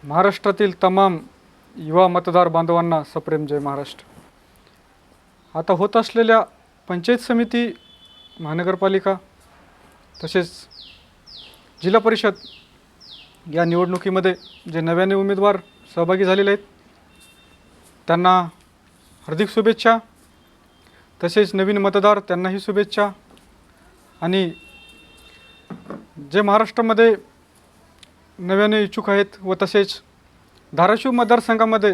महाराष्ट्रातील तमाम युवा मतदार बांधवांना सप्रेम जय महाराष्ट्र। आता होत असलेल्या पंचायत समिती, महानगरपालिका तसेच जिल्हा परिषद या निवडणुकीमध्ये जे नव्याने उमेदवार सहभागी झालेले आहेत त्यांना हार्दिक शुभेच्छा। तसेच नवीन मतदार त्यांनाही शुभेच्छा। आणि जे महाराष्ट्रामध्ये नव्याने इच्छुक आहेत व तसेच धाराशिव मतदारसंघामध्ये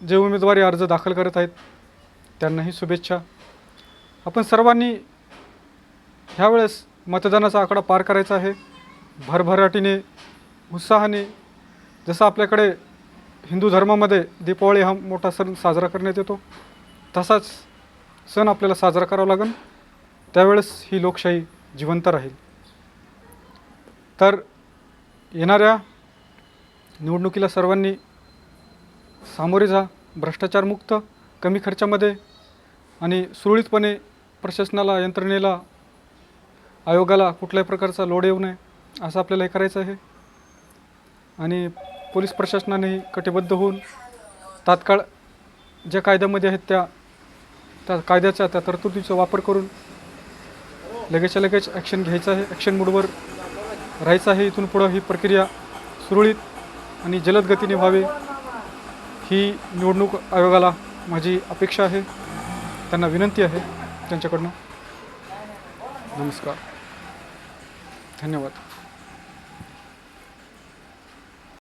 जे उमेदवारी अर्ज दाखल करत आहेत त्यांनाही शुभेच्छा। आपण सर्वांनी ह्यावेळेस मतदानाचा आकडा पार करायचा आहे भरभराटीने, उत्साहाने। जसं आपल्याकडे हिंदू धर्मामध्ये दीपावली हा मोठा सण साजरा करण्यात येतो, तसाच सण आपल्याला साजरा करावा लागेल, त्यावेळेस ही लोकशाही जिवंत राहील। तर येणाऱ्या निवडणुकीला सर्वांनी सामोरे जा, भ्रष्टाचारमुक्त, कमी खर्चामध्ये आणि सुरळीतपणे प्रशासनाला, यंत्रणेला, आयोगाला कुठल्याही प्रकारचा लोड येऊ नये असं आपल्याला हे करायचं आहे। आणि पोलीस प्रशासनानेही कटिबद्ध होऊन तात्काळ ज्या कायद्यामध्ये आहेत त्या कायद्याच्या त्या तरतुदीचा वापर करून लगेचच्या लगेच ॲक्शन घ्यायचं आहे, ॲक्शन मूडवर राहायचं आहे। इथून पुढं ही प्रक्रिया सुरळीत आणि जलद गतीने व्हावी ही निवडणूक आयोगाला माझी अपेक्षा आहे, त्यांना विनंती आहे त्यांच्याकडनं। नमस्कार, धन्यवाद।